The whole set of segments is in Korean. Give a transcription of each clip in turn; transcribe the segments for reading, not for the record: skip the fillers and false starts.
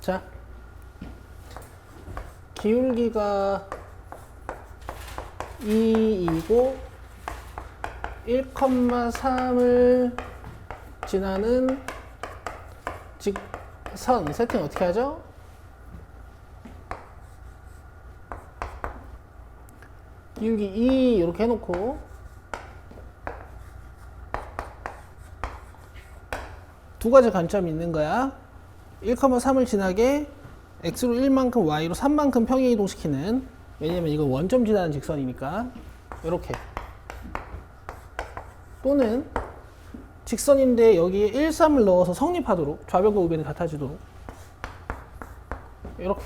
자, 기울기가 2이고 1,3을 지나는 직선 세팅 어떻게 하죠? 기울기 2 이렇게 해놓고 두 가지 관점이 있는 거야. 1,3을 지나게 x로 1만큼 y로 3만큼 평행 이동시키는, 왜냐면 이거 원점 지나는 직선이니까 이렇게, 또는 직선인데 여기에 1, 3을 넣어서 성립하도록, 좌변과 우변이 같아지도록 이렇게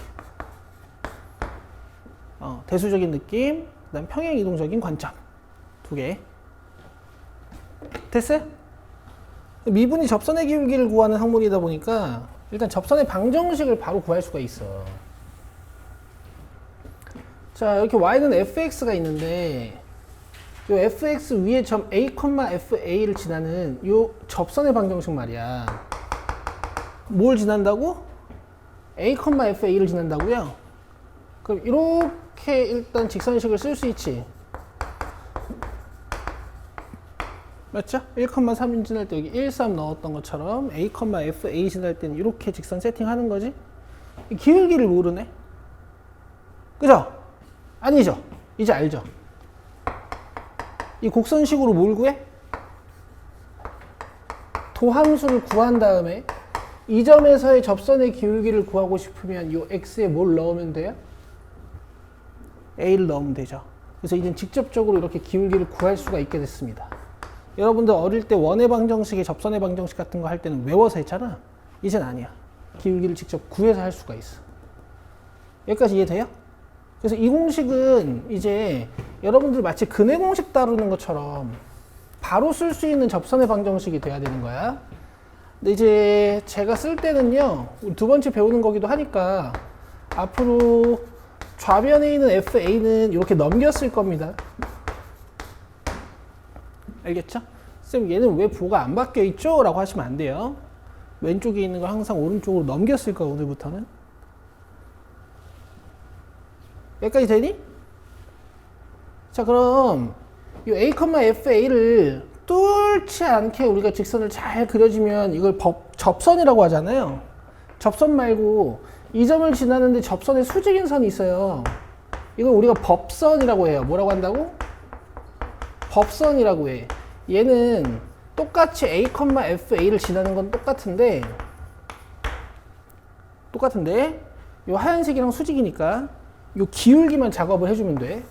대수적인 느낌, 그 다음 평행 이동적인 관점 두 개. 됐어요? 미분이 접선의 기울기를 구하는 학문이다 보니까 일단 접선의 방정식을 바로 구할 수가 있어. 자, 이렇게 y는 fx가 있는데 요 fx 위에 점 a, fa를 지나는 요 접선의 방정식 말이야. 뭘 지난다고? a, fa를 지난다고요? 그럼 이렇게 일단 직선식을 쓸 수 있지. 맞죠? 1,3인 지날 때 여기 1, 3 넣었던 것처럼 a, fa 지날 때는 이렇게 직선 세팅하는 거지. 기울기를 모르네. 그죠? 아니죠? 이제 알죠? 이 곡선식으로 뭘 구해? 도함수를 구한 다음에 이 점에서의 접선의 기울기를 구하고 싶으면 이 x에 뭘 넣으면 돼요? a를 넣으면 되죠. 그래서 이제 직접적으로 이렇게 기울기를 구할 수가 있게 됐습니다. 여러분들 어릴 때 원의 방정식에 접선의 방정식 같은 거 할 때는 외워서 했잖아. 이젠 아니야. 기울기를 직접 구해서 할 수가 있어. 여기까지 이해돼요? 그래서 이 공식은 이제 여러분들 마치 근해 공식 다루는 것처럼 바로 쓸 수 있는 접선의 방정식이 돼야 되는 거야. 근데 이제 제가 쓸 때는요, 두 번째 배우는 거기도 하니까 앞으로 좌변에 있는 FA는 이렇게 넘겼을 겁니다. 알겠죠? 쌤, 얘는 왜 보가 안 바뀌어 있죠? 라고 하시면 안 돼요. 왼쪽에 있는 걸 항상 오른쪽으로 넘겼을 거야, 오늘부터는. 여기까지 되니? 자, 그럼 이 a, fa를 뚫지 않게 우리가 직선을 잘 그려주면 이걸 접선이라고 하잖아요. 접선 말고 이 점을 지나는데 접선에 수직인 선이 있어요. 이걸 우리가 법선이라고 해요. 뭐라고 한다고? 법선이라고 해. 얘는 똑같이 a, fa를 지나는 건 똑같은데 이 하얀색이랑 수직이니까 이 기울기만 작업을 해주면 돼.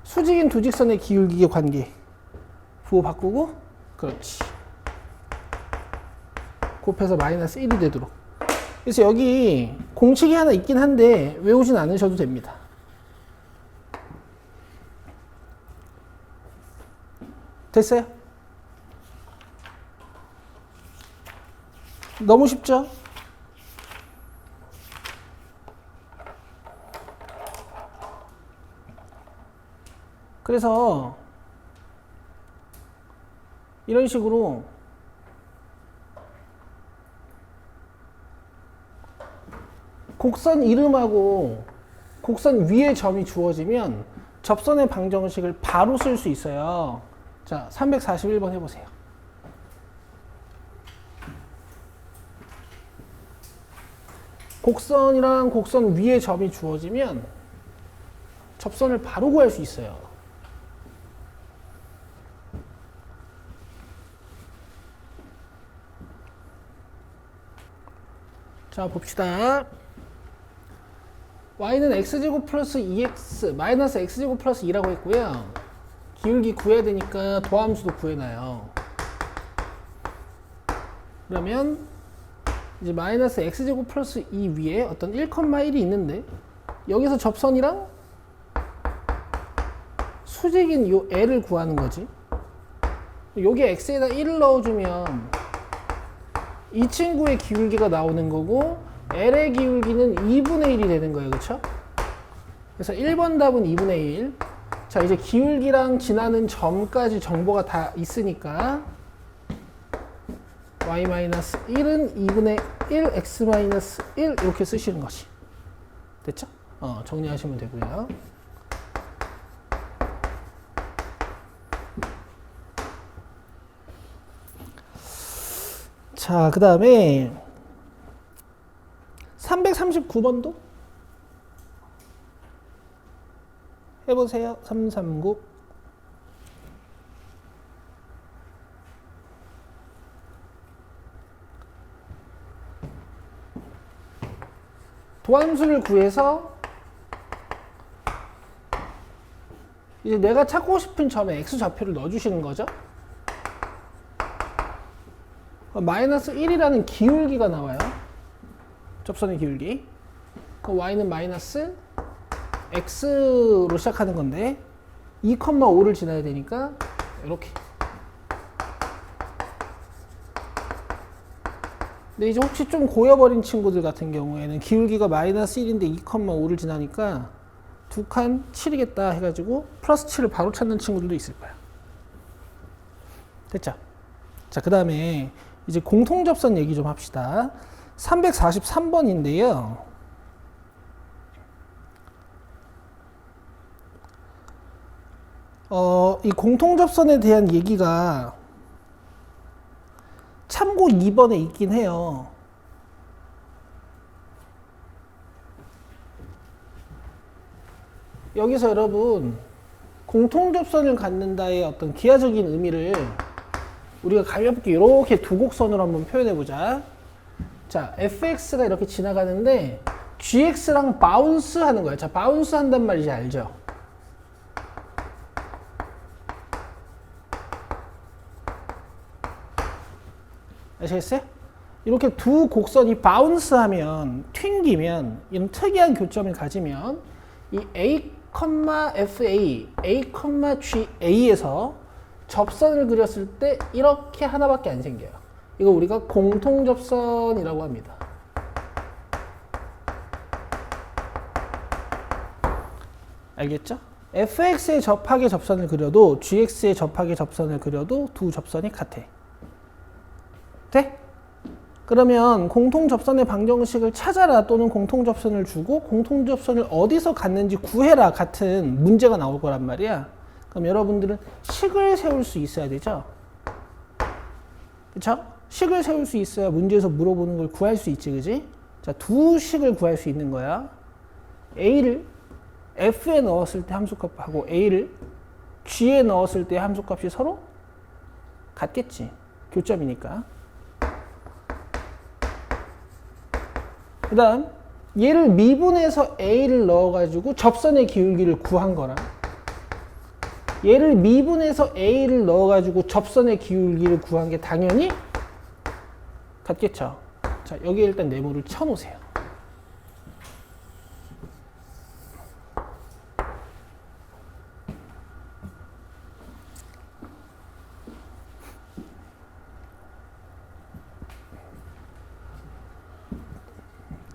수직인 두 직선의 기울기의 관계 부호 바꾸고, 그렇지, 곱해서 마이너스 1이 되도록. 그래서 여기 공식이 하나 있긴 한데 외우진 않으셔도 됩니다. 됐어요? 너무 쉽죠? 그래서 이런 식으로 곡선 이름하고 곡선 위에 점이 주어지면 접선의 방정식을 바로 쓸 수 있어요. 자, 341번 해보세요. 곡선이랑 곡선 위에 점이 주어지면 접선을 바로 구할 수 있어요. 자, 봅시다. y는 x제곱 플러스 2x 마이너스 x제곱 플러스 2라고 했고요. 기울기 구해야 되니까 도함수도 구해놔요. 그러면 이제 마이너스 x제곱 플러스 2 위에 어떤 1,1이 있는데 여기서 접선이랑 수직인 요 l을 구하는 거지. 여기에 x에다 1을 넣어주면 이 친구의 기울기가 나오는 거고 L의 기울기는 2분의 1이 되는 거예요. 그쵸? 그래서 1번 답은 2분의 1. 자, 이제 기울기랑 지나는 점까지 정보가 다 있으니까 y-1은 2분의 1 x-1 이렇게 쓰시는 것이 됐죠? 정리하시면 되고요. 자, 그 다음에 339번도 해보세요. 339. 도함수를 구해서 이제 내가 찾고 싶은 점에 x좌표를 넣어주시는 거죠. 마이너스 1이라는 기울기가 나와요. 접선의 기울기. 그 y는 마이너스 x로 시작하는 건데 2,5를 지나야 되니까 이렇게. 근데 이제 혹시 좀 고여버린 친구들 같은 경우에는 기울기가 마이너스 1인데 2,5를 지나니까 두 칸 7이겠다 해가지고 플러스 7을 바로 찾는 친구들도 있을 거야. 됐죠? 자, 그 다음에 이제 공통접선 얘기 좀 합시다. 343번인데요. 이 공통접선에 대한 얘기가 참고 2번에 있긴 해요. 여기서 여러분 공통접선을 갖는다의 어떤 기하적인 의미를 우리가 가볍게 이렇게 두 곡선으로 한번 표현해 보자. 자, fx가 이렇게 지나가는데 gx랑 바운스 하는 거야. 자, 바운스 한단 말이지 알죠? 아시겠어요? 이렇게 두 곡선이 바운스 하면, 튕기면, 이런 특이한 교점을 가지면 이 a, fa, a, ga에서 접선을 그렸을 때 이렇게 하나밖에 안 생겨요. 이거 우리가 공통접선이라고 합니다. 알겠죠? fx의 접하의 접선을 그려도 gx의 접하의 접선을 그려도 두 접선이 같아. 돼? 그러면 공통접선의 방정식을 찾아라 또는 공통접선을 주고 공통접선을 어디서 갖는지 구해라 같은 문제가 나올 거란 말이야. 그럼 여러분들은 식을 세울 수 있어야 되죠? 그쵸? 식을 세울 수 있어야 문제에서 물어보는 걸 구할 수 있지, 그지? 자, 두 식을 구할 수 있는 거야. a를 f에 넣었을 때 함수값하고 a를 g에 넣었을 때 함수값이 서로 같겠지. 교점이니까. 그 다음 얘를 미분해서 a를 넣어가지고 접선의 기울기를 구한 거랑 얘를 미분해서 a를 넣어가지고 접선의 기울기를 구한 게 당연히 같겠죠. 자, 여기에 일단 네모를 쳐놓으세요.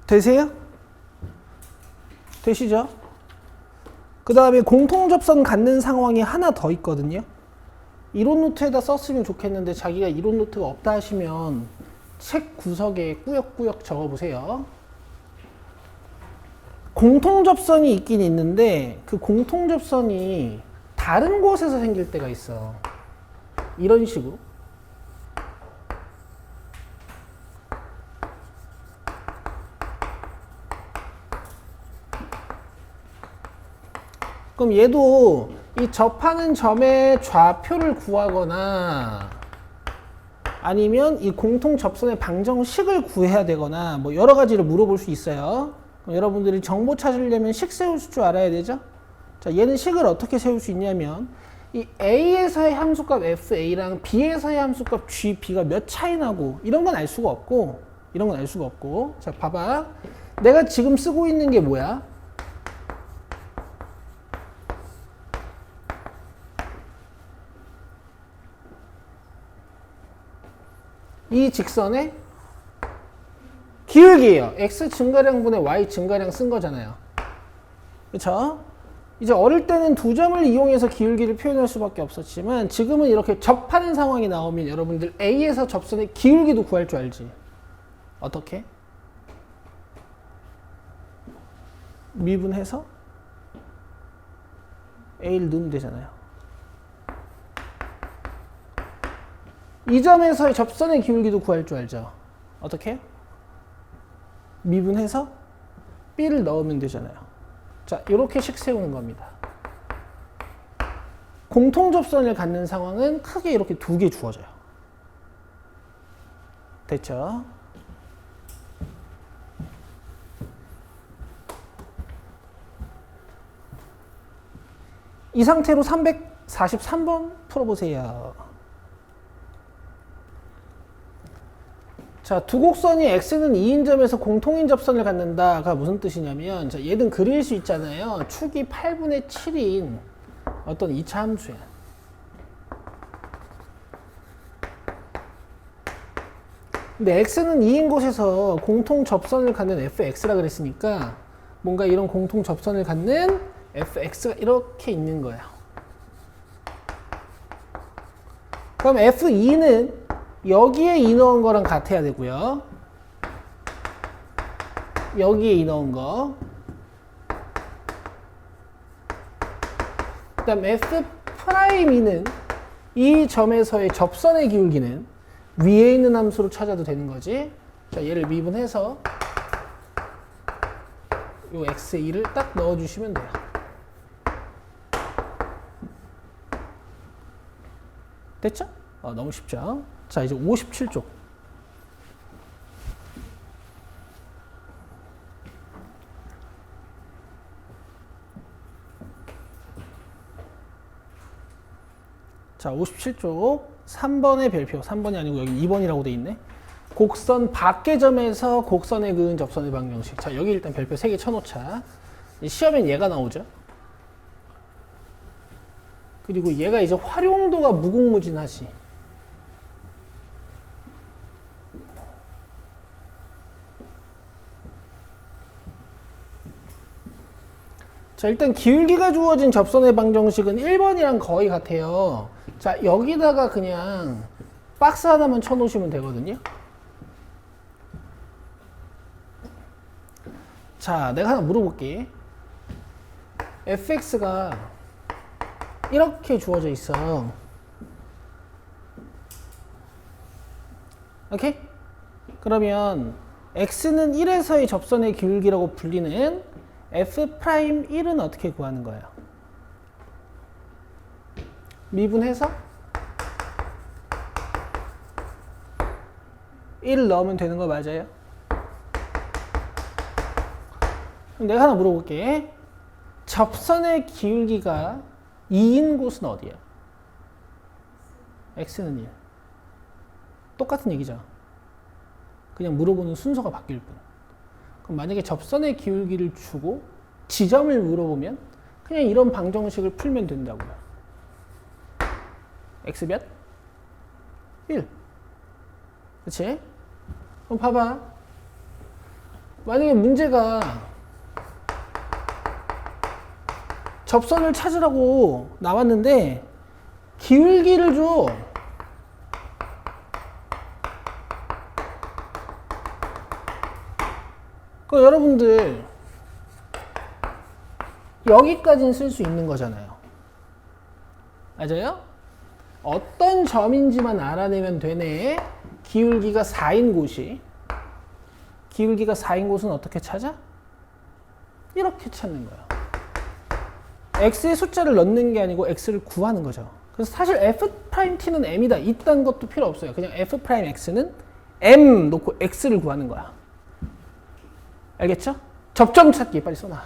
되세요? 되시죠? 그 다음에 공통접선 갖는 상황이 하나 더 있거든요. 이론 노트에다 썼으면 좋겠는데 자기가 이론 노트가 없다 하시면 책 구석에 꾸역꾸역 적어보세요. 공통접선이 있긴 있는데 그 공통접선이 다른 곳에서 생길 때가 있어. 이런 식으로. 그럼 얘도 이 접하는 점의 좌표를 구하거나 아니면 이 공통 접선의 방정식을 구해야 되거나 뭐 여러 가지를 물어볼 수 있어요. 그럼 여러분들이 정보 찾으려면 식 세울 줄 알아야 되죠. 자, 얘는 식을 어떻게 세울 수 있냐면 이 A에서의 함수값 FA랑 B에서의 함수값 GB가 몇 차이 나고 이런 건 알 수가 없고 자, 봐봐. 내가 지금 쓰고 있는 게 뭐야? 이 직선의 기울기예요. x 증가량분의 y 증가량 쓴 거잖아요. 그렇죠? 이제 어릴 때는 두 점을 이용해서 기울기를 표현할 수밖에 없었지만 지금은 이렇게 접하는 상황이 나오면 여러분들 A에서 접선의 기울기도 구할 줄 알지. 어떻게? 미분해서 A를 넣으면 되잖아요. 이 점에서의 접선의 기울기도 구할 줄 알죠. 어떻게? 미분해서 B를 넣으면 되잖아요. 자, 이렇게씩 세우는 겁니다. 공통접선을 갖는 상황은 크게 이렇게 두 개 주어져요. 됐죠? 이 상태로 343번 풀어보세요. 자, 두 곡선이 x는 2인 점에서 공통인 접선을 갖는다가 무슨 뜻이냐면, 자, 얘는 그릴 수 있잖아요. 축이 8분의 7인 어떤 2차 함수야. 근데 x는 2인 곳에서 공통 접선을 갖는 fx라 그랬으니까 뭔가 이런 공통 접선을 갖는 fx가 이렇게 있는 거야. 그럼 f2는 여기에 2 넣은 거랑 같아야 되고요. 여기에 2 넣은 거. 그 다음 F'2는 이 점에서의 접선의 기울기는 위에 있는 함수로 찾아도 되는 거지. 자, 얘를 미분해서 요 x의 2를 딱 넣어주시면 돼요. 됐죠? 너무 쉽죠? 자, 이제 57쪽. 자, 57쪽 3번의 별표, 3번이 아니고 여기 2번이라고 돼 있네. 곡선 밖의 점에서 곡선에 그은 접선의 방정식. 자, 여기 일단 별표 3개 쳐놓자. 시험엔 얘가 나오죠. 그리고 얘가 이제 활용도가 무궁무진하지. 자, 일단 기울기가 주어진 접선의 방정식은 1번이랑 거의 같아요. 자, 여기다가 그냥 박스 하나만 쳐놓으시면 되거든요. 자, 내가 하나 물어볼게. fx가 이렇게 주어져 있어. 오케이? 그러면 x는 1에서의 접선의 기울기라고 불리는 F'1은 어떻게 구하는 거예요? 미분해서 1을 넣으면 되는 거 맞아요? 그럼 내가 하나 물어볼게. 접선의 기울기가 2인 곳은 어디야? x는 1. 똑같은 얘기죠. 그냥 물어보는 순서가 바뀔 뿐. 그럼 만약에 접선의 기울기를 주고 지점을 물어보면 그냥 이런 방정식을 풀면 된다고요. x 몇? 1. 그치? 그럼 봐봐. 만약에 문제가 접선을 찾으라고 나왔는데 기울기를 줘. 그럼 여러분들 여기까지는 쓸 수 있는 거잖아요. 맞아요? 어떤 점인지만 알아내면 되네. 기울기가 4인 곳이. 기울기가 4인 곳은 어떻게 찾아? 이렇게 찾는 거예요. x의 숫자를 넣는 게 아니고 x를 구하는 거죠. 그래서 사실 f't는 m이다. 이딴 것도 필요 없어요. 그냥 f'x는 m 놓고 x를 구하는 거야. 알겠죠? 접점 찾기 빨리 써놔.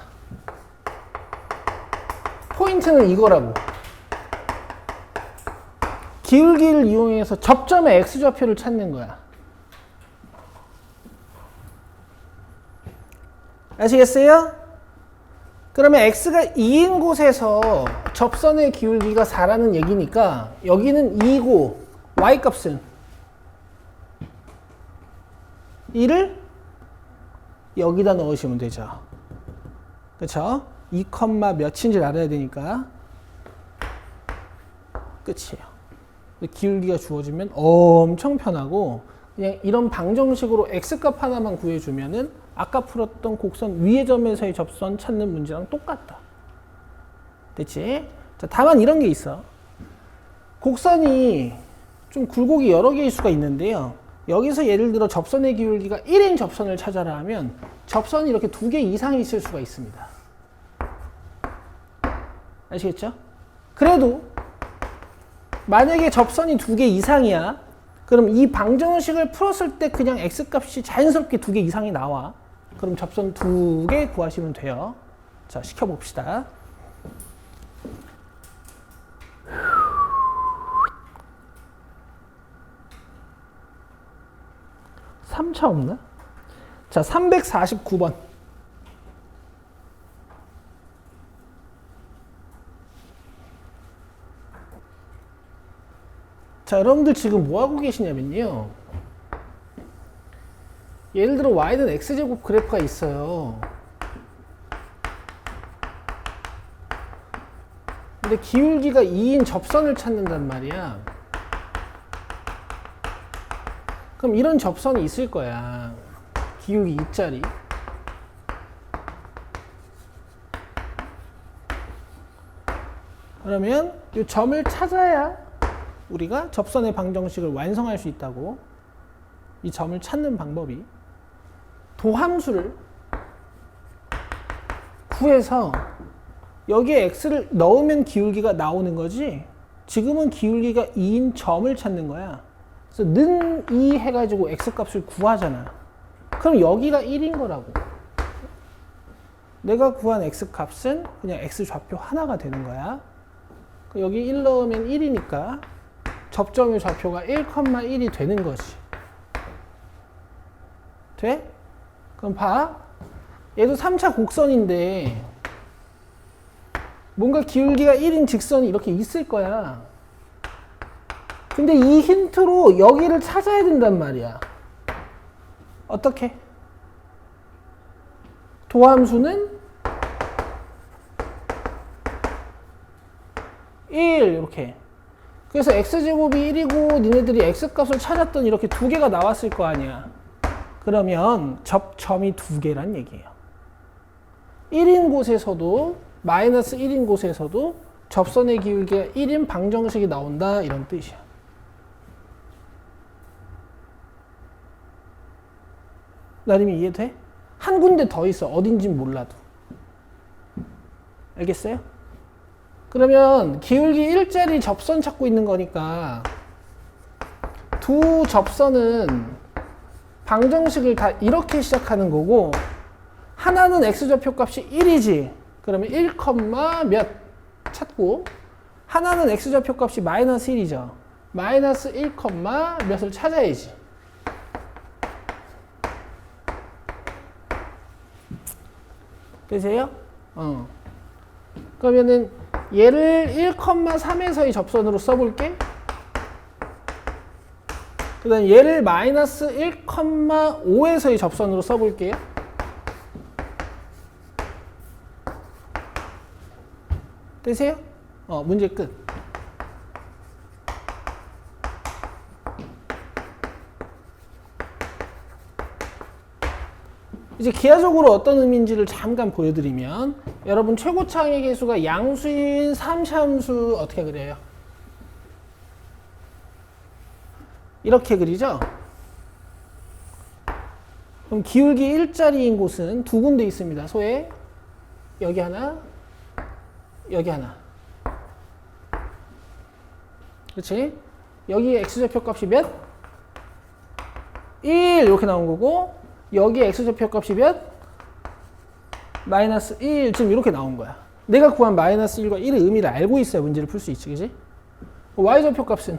포인트는 이거라고. 기울기를 이용해서 접점의 x좌표를 찾는 거야. 아시겠어요? 그러면 x가 2인 곳에서 접선의 기울기가 4라는 얘기니까 여기는 2고 y값은 2를 여기다 넣으시면 되죠. 그쵸? 2, 몇인지를 알아야 되니까 끝이에요. 기울기가 주어지면 엄청 편하고 그냥 이런 방정식으로 x값 하나만 구해주면은 아까 풀었던 곡선 위의 점에서의 접선 찾는 문제랑 똑같다. 됐지? 자, 다만 이런 게 있어. 곡선이 좀 굴곡이 여러 개일 수가 있는데요. 여기서 예를 들어 접선의 기울기가 1인 접선을 찾아라 하면 접선이 이렇게 2개 이상이 있을 수가 있습니다. 아시겠죠? 그래도 만약에 접선이 2개 이상이야. 그럼 이 방정식을 풀었을 때 그냥 x값이 자연스럽게 2개 이상이 나와. 그럼 접선 2개 구하시면 돼요. 자, 시켜봅시다. 3차 없나? 자, 349번. 자, 여러분들 지금 뭐 하고 계시냐면요. 예를 들어 y는 x제곱 그래프가 있어요. 근데 기울기가 2인 접선을 찾는단 말이야. 그럼 이런 접선이 있을 거야. 기울기 2짜리. 그러면 이 점을 찾아야 우리가 접선의 방정식을 완성할 수 있다고. 이 점을 찾는 방법이 도함수를 구해서 여기에 x를 넣으면 기울기가 나오는 거지. 지금은 기울기가 2인 점을 찾는 거야. 그래서 는 2 해가지고 x값을 구하잖아. 그럼 여기가 1인 거라고. 내가 구한 x값은 그냥 x좌표 하나가 되는 거야. 여기 1 넣으면 1이니까 접점의 좌표가 1,1이 되는 거지. 돼? 그럼 봐. 얘도 3차 곡선인데 뭔가 기울기가 1인 직선이 이렇게 있을 거야. 근데 이 힌트로 여기를 찾아야 된단 말이야. 어떻게? 도함수는 1 이렇게. 그래서 x제곱이 1이고 니네들이 x값을 찾았더니 이렇게 2개가 나왔을 거 아니야. 그러면 접점이 2개란 얘기예요. 1인 곳에서도 마이너스 1인 곳에서도 접선의 기울기가 1인 방정식이 나온다 이런 뜻이야. 나름이 이해돼? 한 군데 더 있어. 어딘진 몰라도. 알겠어요? 그러면 기울기 1짜리 접선 찾고 있는 거니까 두 접선은 방정식을 다 이렇게 시작하는 거고 하나는 x좌표값이 1이지. 그러면 1, 몇 찾고 하나는 x좌표값이 마이너스 1이죠. 마이너스 1, 몇을 찾아야지. 되세요? 그러면은 얘를 1,3에서의 접선으로 써볼게. 그 다음 얘를 마이너스 1,5에서의 접선으로 써볼게요. 되세요? 문제 끝. 이제 기하적으로 어떤 의미인지를 잠깐 보여드리면 여러분 최고차항의 개수가 양수인 3차함수 어떻게 그려요? 이렇게 그리죠? 그럼 기울기 1짜리인 곳은 두 군데 있습니다. 소에 여기 하나, 여기 하나. 그렇지? 여기 x좌표 값이 몇? 1 이렇게 나온 거고 여기 x좌표 값이 몇? 마이너스 1 지금 이렇게 나온 거야. 내가 구한 마이너스 1과 1의 의미를 알고 있어야 문제를 풀 수 있지, 그지? y좌표 값은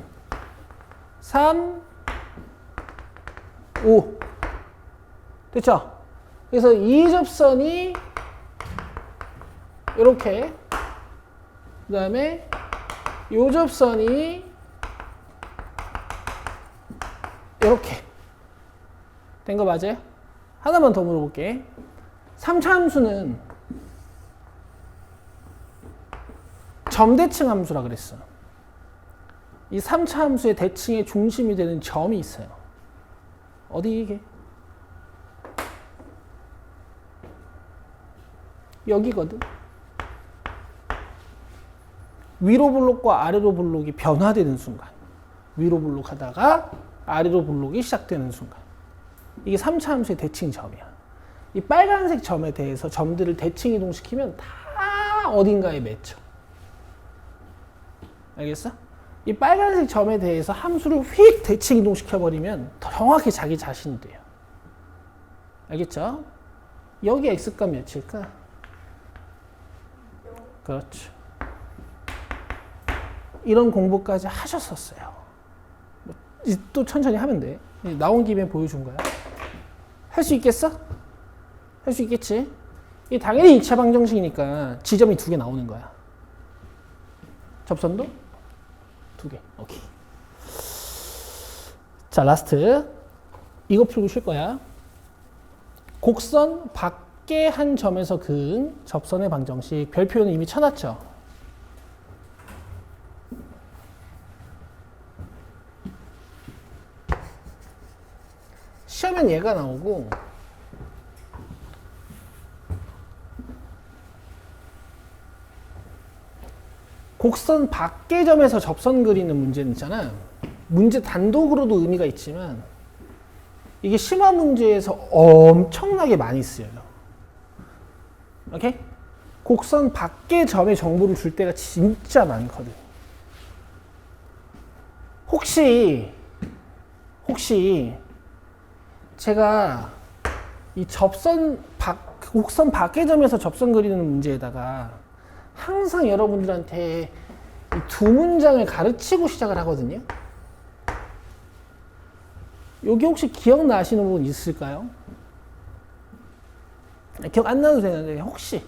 3, 5 됐죠? 그래서 이 접선이 이렇게 그 다음에 이 접선이 이렇게 된 거 맞아요? 하나만 더 물어볼게. 3차 함수는 점대칭 함수라 그랬어. 이 3차 함수의 대칭의 중심이 되는 점이 있어요. 어디 이게? 여기거든. 위로 블록과 아래로 블록이 변화되는 순간, 위로 블록 하다가 아래로 블록이 시작되는 순간, 이게 3차 함수의 대칭 점이야. 이 빨간색 점에 대해서 점들을 대칭 이동시키면 다 어딘가에 맺혀. 알겠어? 이 빨간색 점에 대해서 함수를 휙 대칭 이동시켜버리면 정확히 자기 자신이 돼요. 알겠죠? 여기 x값 몇일까? 그렇죠. 이런 공부까지 하셨었어요. 또 천천히 하면 돼. 나온 김에 보여준 거야. 할 수 있겠어? 할 수 있겠지? 이 당연히 2차 방정식이니까 지점이 2개 나오는 거야. 접선도 2개. 오케이. 자, 라스트. 이거 풀고 쉴 거야. 곡선 밖에 한 점에서 그은 접선의 방정식. 별 표현은 이미 쳐놨죠? 시험엔 얘가 나오고 곡선 밖의 점에서 접선 그리는 문제는 있잖아. 문제 단독으로도 의미가 있지만 이게 심화 문제에서 엄청나게 많이 쓰여요. 오케이? 곡선 밖의 점의 정보를 줄 때가 진짜 많거든. 혹시 제가 이 곡선 밖의 점에서 접선 그리는 문제에다가 항상 여러분들한테 이 2문장을 가르치고 시작을 하거든요. 여기 혹시 기억나시는 부분 있을까요? 기억 안 나도 되는데 혹시.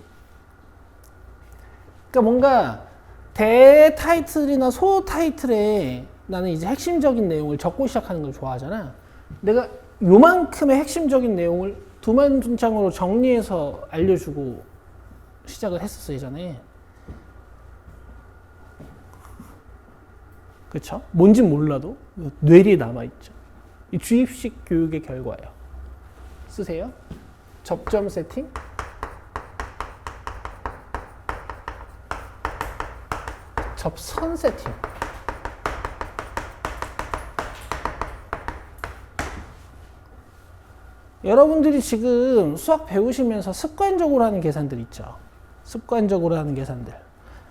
그러니까 뭔가 대 타이틀이나 소 타이틀에 나는 이제 핵심적인 내용을 적고 시작하는 걸 좋아하잖아. 내가 요만큼의 핵심적인 내용을 2문장으로 정리해서 알려주고 시작을 했었어, 예전에. 그쵸? 뭔진 몰라도 뇌리에 남아있죠. 이 주입식 교육의 결과예요. 쓰세요. 접점 세팅. 접선 세팅. 여러분들이 지금 수학 배우시면서 습관적으로 하는 계산들 있죠. 습관적으로 하는 계산들.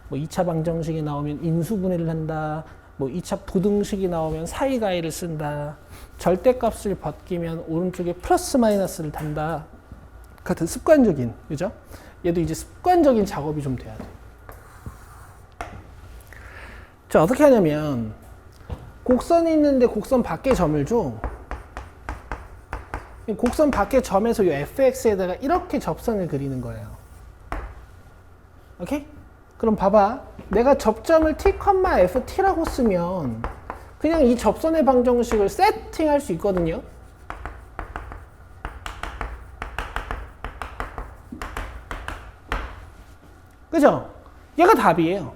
뭐 2차 방정식이 나오면 인수분해를 한다. 뭐 2차 부등식이 나오면 사이가이를 쓴다. 절대값을 벗기면 오른쪽에 플러스 마이너스를 단다. 같은 습관적인, 그죠? 얘도 이제 습관적인 작업이 좀 돼야 돼. 자, 어떻게 하냐면 곡선이 있는데 곡선 밖에 점을 줘. 곡선 밖의 점에서 이 fx에다가 이렇게 접선을 그리는 거예요. 오케이? 그럼 봐봐. 내가 접점을 t, ft라고 쓰면 그냥 이 접선의 방정식을 세팅할 수 있거든요. 그죠? 얘가 답이에요.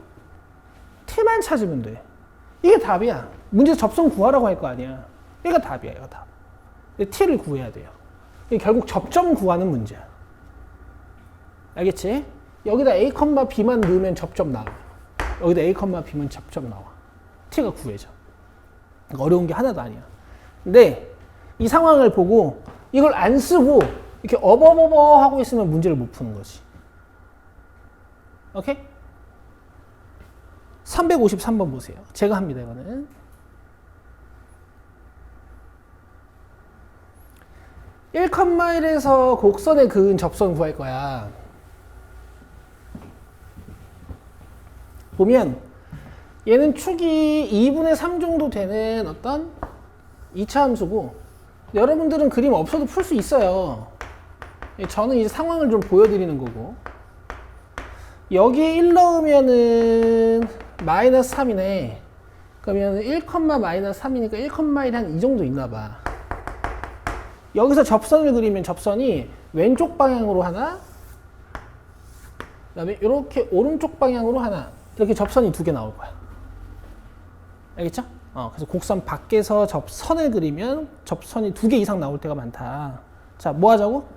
t만 찾으면 돼. 이게 답이야. 문제 접선 구하라고 할 거 아니야. 얘가 답이야, 얘가 답. t를 구해야 돼요. 이게 결국 접점 구하는 문제야. 알겠지? 여기다 a, b만 넣으면 접점 나와. 여기다 a, b만 접점 나와. t가 구해져. 어려운 게 하나도 아니야. 근데 이 상황을 보고 이걸 안 쓰고 이렇게 어버버버 하고 있으면 문제를 못 푸는 거지. 오케이? 353번 보세요. 제가 합니다, 이거는. 1,1에서 곡선에 그은 접선 구할 거야. 보면 얘는 축이 2분의 3 정도 되는 어떤 2차 함수고 여러분들은 그림 없어도 풀 수 있어요. 저는 이제 상황을 좀 보여드리는 거고 여기에 1 넣으면은 마이너스 3이네. 그러면 1, 마이너스 3이니까 1,1이 한 이 정도 있나 봐. 여기서 접선을 그리면 접선이 왼쪽 방향으로 하나, 그 다음에 이렇게 오른쪽 방향으로 하나, 이렇게 접선이 두 개 나올 거야. 알겠죠? 그래서 곡선 밖에서 접선을 그리면 접선이 두 개 이상 나올 때가 많다. 자, 뭐 하자고?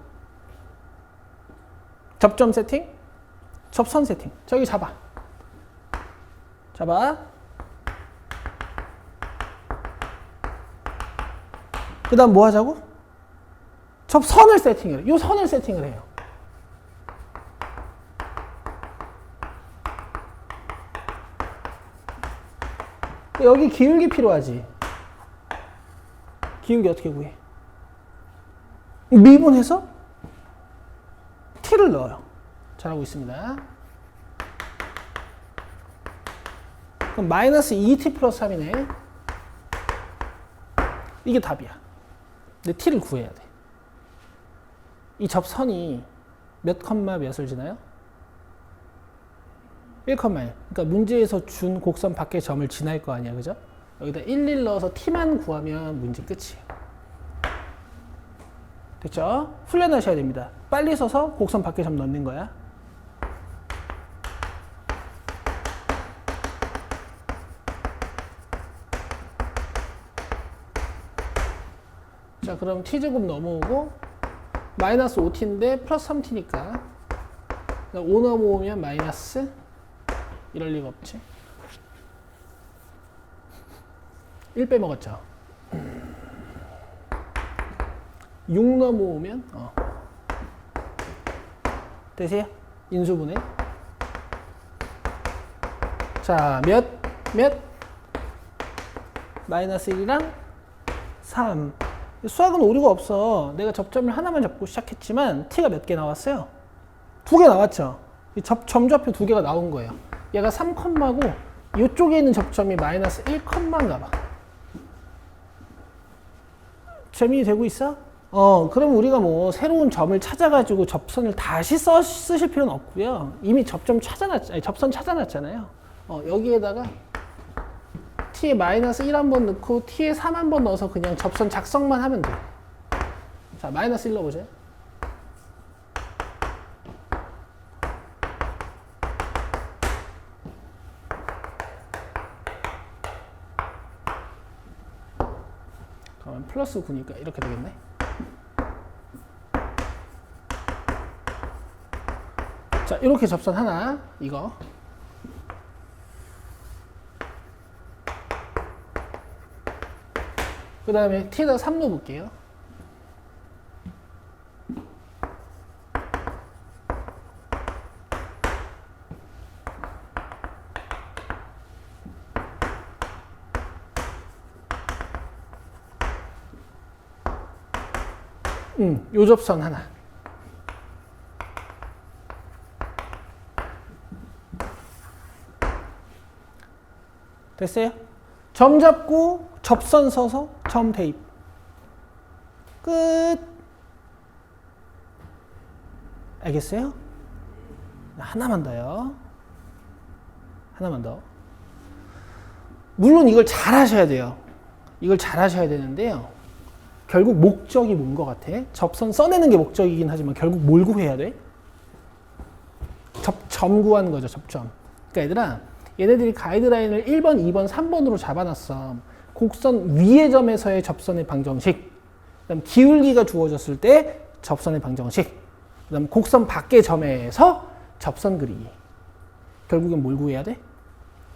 접점 세팅? 접선 세팅. 저기 잡아. 그 다음 뭐 하자고? 접선을 세팅을 해. 요 선을 세팅을 해요. 여기 기울기 필요하지. 기울기 어떻게 구해? 미분해서 t를 넣어요. 잘하고 있습니다. 그럼 마이너스 2t 플러스 3이네. 이게 답이야. 근데 t를 구해야 돼. 이 접선이 몇 컴마 몇을 지나요? 1,1. 그러니까 문제에서 준 곡선 밖의 점을 지날 거 아니야, 그죠? 여기다 11 넣어서 t만 구하면 문제 끝이에요. 됐죠? 훈련하셔야 됩니다. 빨리 써서 곡선 밖의 점 넣는 거야. 자, 그럼 t제곱 넘어오고 마이너스 5t인데 플러스 3t니까 5 넘어오면 마이너스 이럴 리가 없지. 1 빼먹었죠. 6 넘어오면 되세요? 인수분해. 자, 몇? 마이너스 1이랑 3. 수학은 오류가 없어. 내가 접점을 하나만 잡고 시작했지만 t가 몇 개 나왔어요? 2개 나왔죠. 점좌표 2개가 나온 거예요. 얘가 3컴마고 이쪽에 있는 접점이 마이너스 1컴마인가 봐. 재미되고 있어? 그럼 우리가 뭐 새로운 점을 찾아가지고 접선을 다시 쓰실 필요는 없고요. 이미 접선 찾아놨잖아요. 여기에다가 t에 마이너스 1 한 번 넣고 t에 3 한 번 넣어서 그냥 접선 작성만 하면 돼. 자, 마이너스 1 넣어보세요. 그러면 플러스 9니까 이렇게 되겠네. 자, 이렇게 접선 하나, 이거. 그 다음에 t에다 3 넣어볼게요. 요 접선 하나. 됐어요? 점 잡고 접선 서서 점 대입. 끝. 알겠어요? 하나만 더요. 하나만 더. 물론 이걸 잘 하셔야 돼요. 이걸 잘 하셔야 되는데요. 결국 목적이 뭔 것 같아? 접선 써내는 게 목적이긴 하지만 결국 뭘 구해야 돼? 점 구하는 거죠, 접점. 그러니까 얘들아, 얘네들이 가이드라인을 1번, 2번, 3번으로 잡아놨어. 곡선 위의 점에서의 접선의 방정식. 그 다음 기울기가 주어졌을 때 접선의 방정식. 그 다음 곡선 밖의 점에서 접선 그리기. 결국엔 뭘 구해야 돼?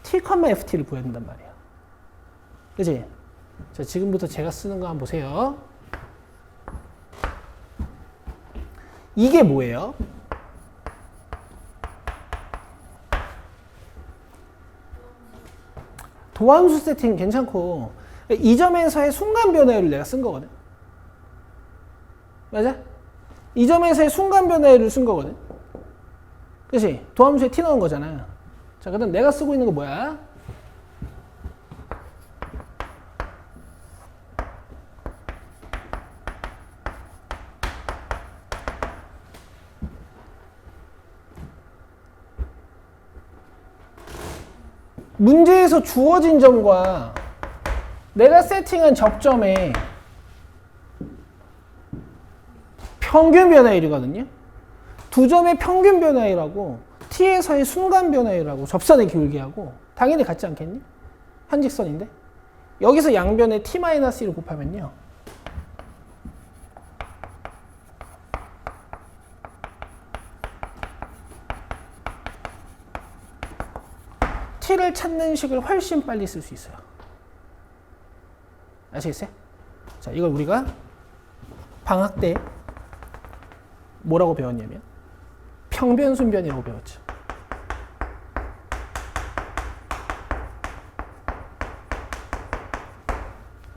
t, ft를 구해야 된단 말이야. 그치? 자, 지금부터 제가 쓰는 거 한번 보세요. 이게 뭐예요? 도함수 세팅 괜찮고 이 점에서의 순간 변화율을 내가 쓴 거거든. 맞아? 이 점에서의 순간 변화율을 쓴 거거든. 그치? 도함수에 t 넣은 거잖아. 자, 그 다음 내가 쓰고 있는 거 뭐야? 문제에서 주어진 점과 내가 세팅한 접점의 평균 변화율이거든요. 두 점의 평균 변화율하고 t에서의 순간 변화율하고 접선의 기울기하고 당연히 같지 않겠니? 현직선인데 여기서 양변에 t-1을 곱하면요 t를 찾는 식을 훨씬 빨리 쓸 수 있어요. 아시겠어요? 자, 이걸 우리가 방학 때 뭐라고 배웠냐면 평변순변이라고 배웠죠.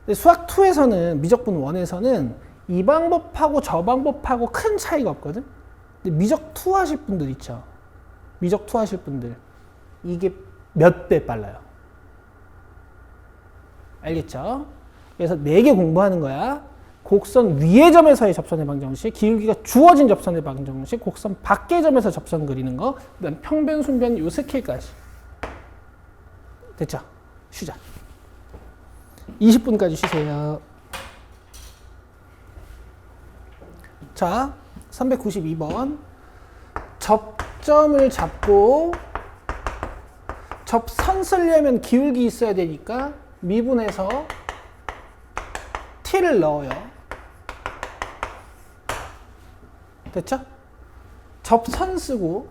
근데 수학 2에서는 미적분 1에서는 이 방법하고 저 방법하고 큰 차이가 없거든. 근데 미적 2 하실 분들 있죠. 미적 2 하실 분들 이게 몇 배 빨라요. 알겠죠? 그래서 4개 공부하는 거야. 곡선 위의 점에서의 접선의 방정식, 기울기가 주어진 접선의 방정식, 곡선 밖의 점에서 접선 그리는 거, 그다음 평변, 순변 요 스케일까지. 됐죠? 쉬자. 20분까지 쉬세요. 자, 392번. 접점을 잡고 접선 쓰려면 기울기 있어야 되니까 미분해서 t를 넣어요. 됐죠? 접선 쓰고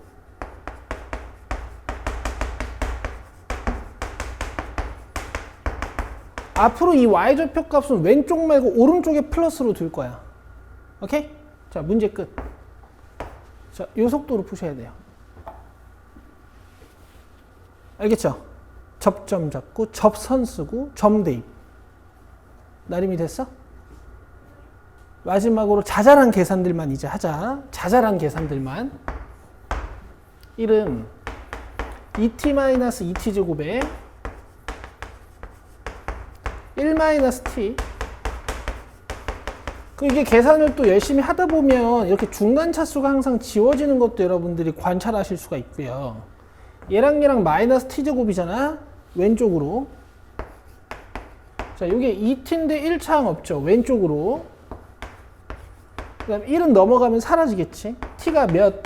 앞으로 이 y좌표 값은 왼쪽 말고 오른쪽에 플러스로 둘 거야. 오케이? 자, 문제 끝. 자, 이 속도로 푸셔야 돼요. 알겠죠? 접점 잡고 접선 쓰고 점 대입. 나름이 됐어? 마지막으로 자잘한 계산들만 이제 하자. 자잘한 계산들만. 1은 2t-2t 제곱에 1-t. 이게 계산을 또 열심히 하다 보면 이렇게 중간 차수가 항상 지워지는 것도 여러분들이 관찰하실 수가 있고요. 얘랑 마이너스 t제곱이잖아. 왼쪽으로. 자, 이게 2t인데 1차항 없죠. 왼쪽으로. 그 다음에 1은 넘어가면 사라지겠지. t가 몇?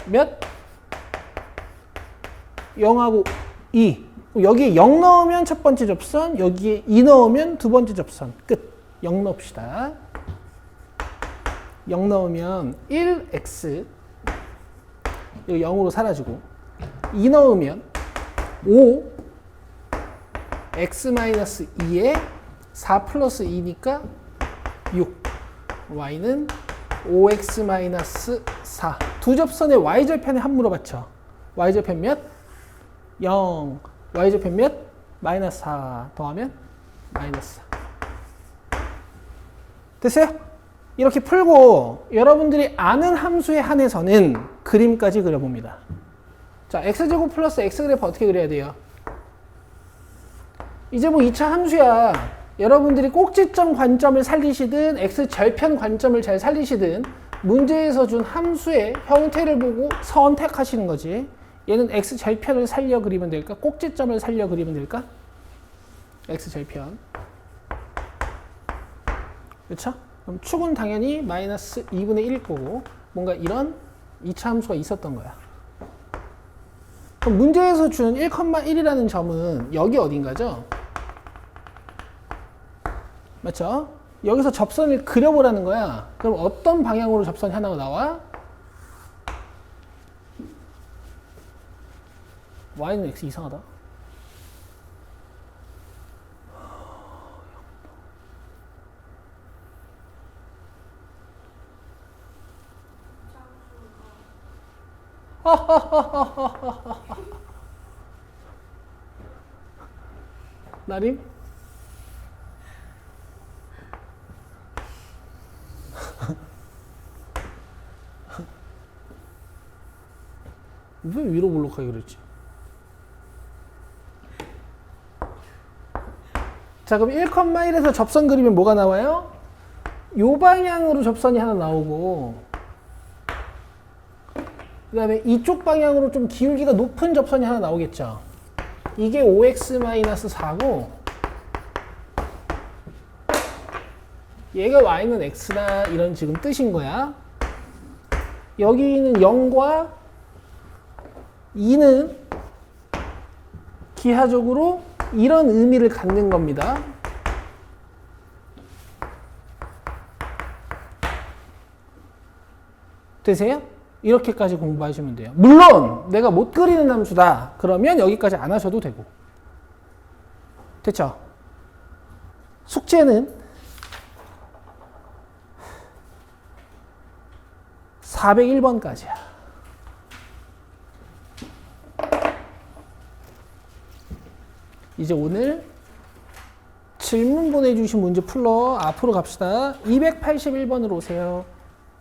0하고 2. 여기에 0 넣으면 첫 번째 접선, 여기에 2 넣으면 두 번째 접선. 끝. 0 넣읍시다. 0 넣으면 1x. 여기 0으로 사라지고. 2 넣으면 5. x-2에 4 플러스 2니까 6. y는 5x-4. 두 접선의 y절편에 한 물어봤죠. y절편 몇? 0. y절편 몇? 마이너스 4 더하면 마이너스 4. 됐어요? 이렇게 풀고 여러분들이 아는 함수에 한해서는 그림까지 그려봅니다. 자, x제곱 플러스 x그래프 어떻게 그려야 돼요? 이제 뭐 2차 함수야. 여러분들이 꼭지점 관점을 살리시든 x절편 관점을 잘 살리시든 문제에서 준 함수의 형태를 보고 선택하시는 거지. 얘는 x절편을 살려 그리면 될까? 꼭지점을 살려 그리면 될까? x절편. 그렇죠? 그럼 축은 당연히 마이너스 2분의 1일 거고 뭔가 이런 2차 함수가 있었던 거야. 그럼 문제에서 준 1,1이라는 점은 여기 어딘가죠? 맞죠? 여기서 접선을 그려보라는 거야. 그럼 어떤 방향으로 접선이 하나가 나와? y는 x 이상하다. 나림? 왜 위로 볼록하게 그랬지? 자, 그럼 1,1에서 접선 그리면 뭐가 나와요? 요 방향으로 접선이 하나 나오고 그 다음에 이쪽 방향으로 좀 기울기가 높은 접선이 하나 나오겠죠. 이게 5x-4고 얘가 y는 x다 이런 지금 뜻인 거야. 여기는 0과 2는 기하적으로 이런 의미를 갖는 겁니다. 되세요? 이렇게까지 공부하시면 돼요. 물론 내가 못 그리는 함수다. 그러면 여기까지 안 하셔도 되고. 됐죠? 숙제는 401번까지야. 이제 오늘 질문 보내주신 문제 풀러 앞으로 갑시다. 281번으로 오세요.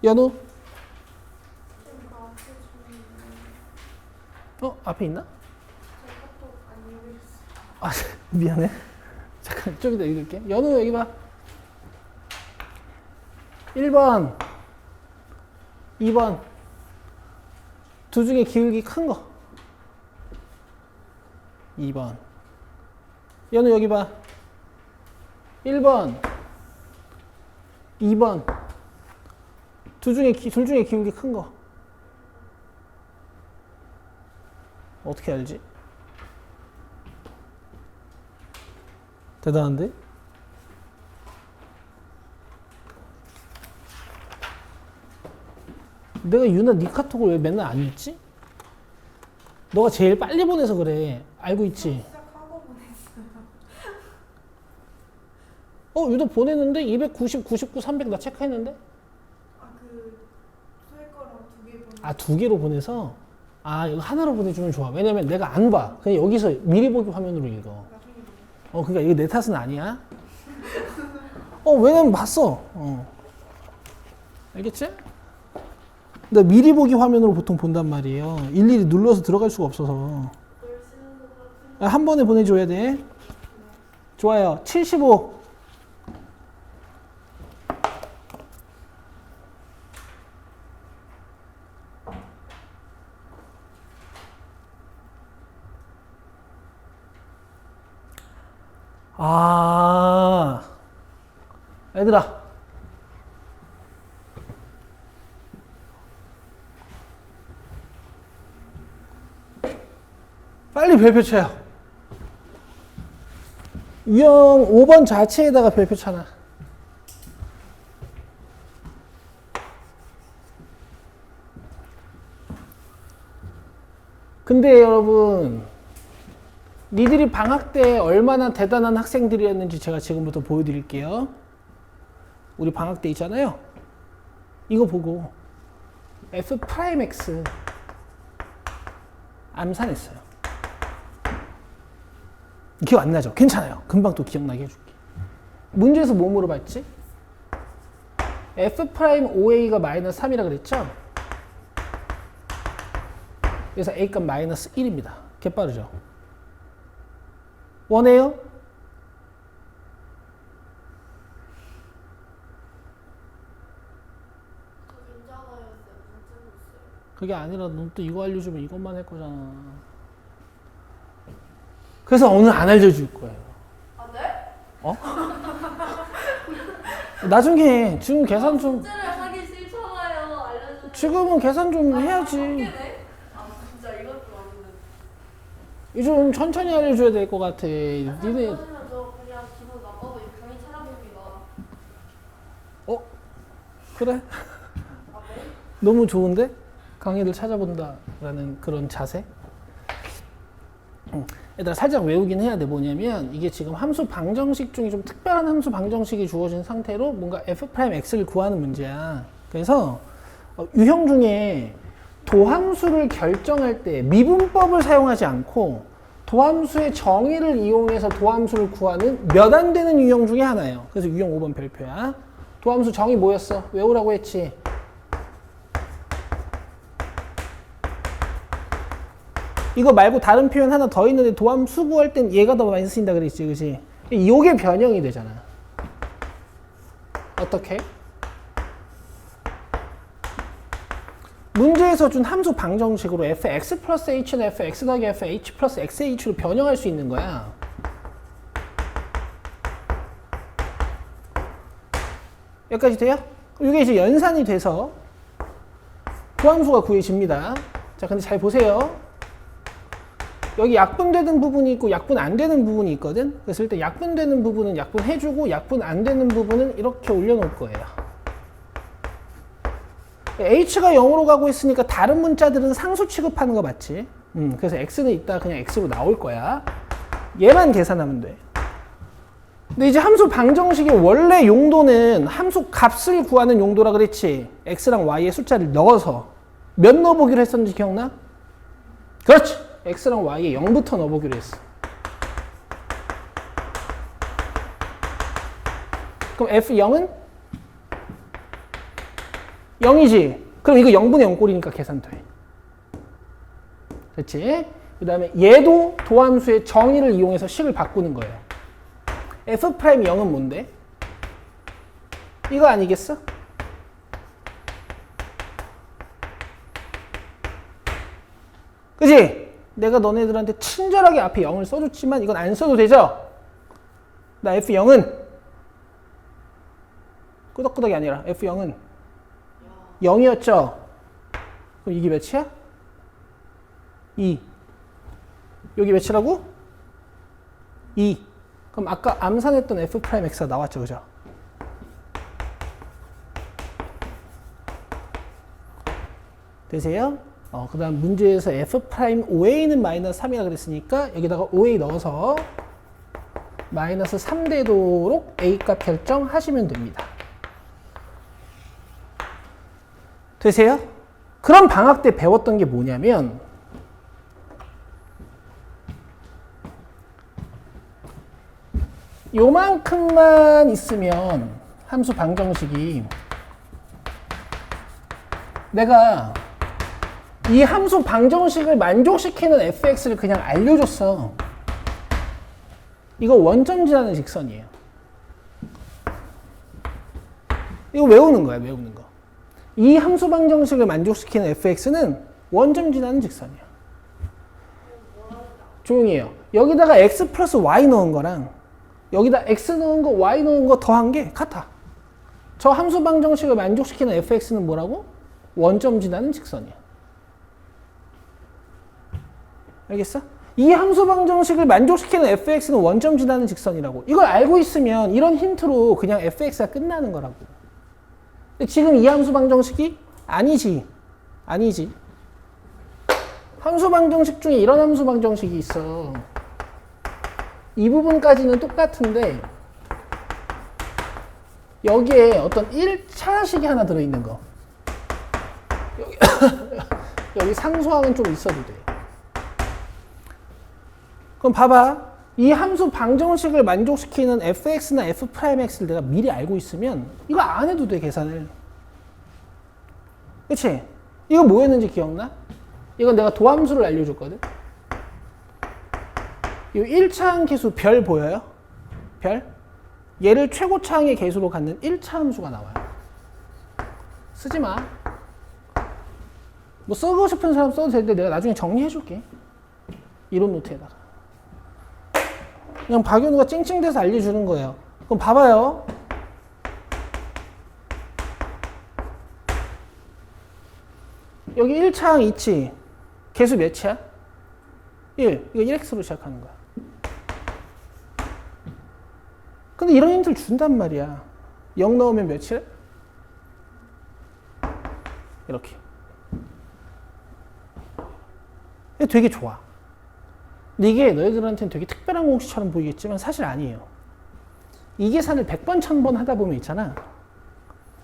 연우? 앞에 있나? 아, 미안해. 잠깐, 좀 이따 읽을게. 연우, 여기 봐. 1번, 2번. 두 중에 기울기 큰 거. 2번. 연우, 여기 봐. 1번, 2번. 둘 중에 기울기 큰 거. 어떻게 알지? 대단한데? 내가 유나 니 카톡을 왜 맨날 안 읽지? 너가 제일 빨리 보내서 그래. 알고 있지? 시작하고 보냈어요. 유도 보냈는데 290, 99, 300 나 체크했는데? 소혜 거랑 2개 보냈어요. 아, 2개로 보내서? 아, 이거 하나로 보내주면 좋아. 왜냐면 내가 안 봐. 그냥 여기서 미리 보기 화면으로 읽어. 그러니까 이거 내 탓은 아니야. 왜냐면 봤어. 알겠지? 나 미리 보기 화면으로 보통 본단 말이에요. 일일이 눌러서 들어갈 수가 없어서. 한 번에 보내줘야 돼. 좋아요. 75. 얘들아. 빨리 별표 쳐요. 유형 5번 자체에다가 별표 쳐놔. 근데 여러분, 니들이 방학 때 얼마나 대단한 학생들이었는지 제가 지금부터 보여드릴게요. 우리 방학 때 있잖아요. 이거 보고 F'X 암산했어요. 기억 안 나죠? 괜찮아요. 금방 또 기억나게 해줄게. 문제에서 뭐 물어봤지? F'OA가 마이너스 3이라 그랬죠? 그래서 A값 마이너스 1입니다. 개빠르죠? 원해요? 그게 아니라 넌 또 이거 알려주면 이것만 할 거잖아. 그래서 오늘 안 알려줄 거예요. 아, 네? 나중에 지금 계산 좀 문제를 하기 싫잖아요. 알려주세요. 지금은 계산 좀 해야지. 진짜 이것도 아닌데. 이제 좀 천천히 알려줘야 될 것 같아. 니네 저 그냥 기분 나빠도 이 강의 찾아봅니다. 그래? 네? 너무 좋은데? 강의를 찾아본다라는 그런 자세? 얘들아 살짝 외우긴 해야 돼. 뭐냐면 이게 지금 함수 방정식 중에 좀 특별한 함수 방정식이 주어진 상태로 뭔가 F'X를 구하는 문제야. 그래서 유형 중에 도함수를 결정할 때 미분법을 사용하지 않고 도함수의 정의를 이용해서 도함수를 구하는 몇 안 되는 유형 중에 하나예요. 그래서 유형 5번 별표야. 도함수 정의 뭐였어? 외우라고 했지. 이거 말고 다른 표현 하나 더 있는데 도함수 구할 땐 얘가 더 많이 쓰인다 그랬지, 그치? 요게 변형이 되잖아. 어떻게? 문제에서 준 함수 방정식으로 fx 플러스 h는 fx 더하기 fh 플러스 xh로 변형할 수 있는 거야. 여기까지 돼요? 이게 이제 연산이 돼서 도함수가 구해집니다. 자, 근데 잘 보세요. 여기 약분되는 부분이 있고 약분 안 되는 부분이 있거든. 그래서 일단 약분되는 부분은 약분해주고 약분 안 되는 부분은 이렇게 올려놓을 거예요. h가 0으로 가고 있으니까 다른 문자들은 상수 취급하는 거 맞지? 그래서 x는 이따 그냥 x로 나올 거야. 얘만 계산하면 돼. 근데 이제 함수 방정식의 원래 용도는 함수 값을 구하는 용도라 그랬지. x랑 y의 숫자를 넣어서 몇 넣어보기로 했었는지 기억나? 그렇지. x랑 y에 0부터 넣어보기로 했어. 그럼 f0은 0이지. 그럼 이거 0분의 0 꼴이니까 계산돼. 됐지? 그 다음에 얘도 도함수의 정의를 이용해서 식을 바꾸는 거예요. f'0은 뭔데? 이거 아니겠어? 그지? 내가 너네들한테 친절하게 앞에 0을 써줬지만 이건 안 써도 되죠? 나 f0은 끄덕끄덕이 아니라 f0은 0이었죠? 그럼 이게 몇이야? 2. 여기 몇이라고? 2. 그럼 아까 암산했던 f'x가 나왔죠, 그죠? 되세요? 그 다음 문제에서 f'OA는 마이너스 3이라 그랬으니까 여기다가 OA 넣어서 마이너스 3 되도록 A 값 결정하시면 됩니다. 되세요? 그럼 방학 때 배웠던 게 뭐냐면 요만큼만 있으면 함수 방정식이 내가 이 함수 방정식을 만족시키는 fx를 그냥 알려줬어. 이거 원점 지나는 직선이에요. 이거 외우는 거야, 외우는 거. 이 함수 방정식을 만족시키는 fx는 원점 지나는 직선이야. 조용히 해요. 여기다가 x 플러스 y 넣은 거랑 여기다 x 넣은 거, y 넣은 거 더한 게 같아. 저 함수 방정식을 만족시키는 fx는 뭐라고? 원점 지나는 직선이야. 알겠어? 이 함수 방정식을 만족시키는 fx는 원점 지나는 직선이라고. 이걸 알고 있으면 이런 힌트로 그냥 fx가 끝나는 거라고. 근데 지금 이 함수 방정식이 아니지. 아니지. 함수 방정식 중에 이런 함수 방정식이 있어. 이 부분까지는 똑같은데 여기에 어떤 1차식이 하나 들어있는 거. 여기 상수항은 좀 있어도 돼. 그럼 봐봐. 이 함수 방정식을 만족시키는 fx나 f'x를 내가 미리 알고 있으면 이거 안 해도 돼, 계산을. 그치? 이거 뭐였는지 기억나? 이건 내가 도함수를 알려줬거든? 이 1차항 계수 별 보여요? 별? 얘를 최고차항의 계수로 갖는 1차 함수가 나와요. 쓰지 마. 뭐 쓰고 싶은 사람 써도 되는데 내가 나중에 정리해 줄게. 이론 노트에다가. 그냥 박연우가 찡찡대서 알려주는 거예요. 그럼 봐봐요. 여기 1차항 있지? 계수 몇이야? 1. 이거 1x로 시작하는 거야. 근데 이런 힌트를 준단 말이야. 0 넣으면 몇이래? 이렇게. 되게 좋아. 근데 이게 너희들한테는 되게 특별한 공식처럼 보이겠지만 사실 아니에요. 이 계산을 100번, 1000번 하다 보면 있잖아.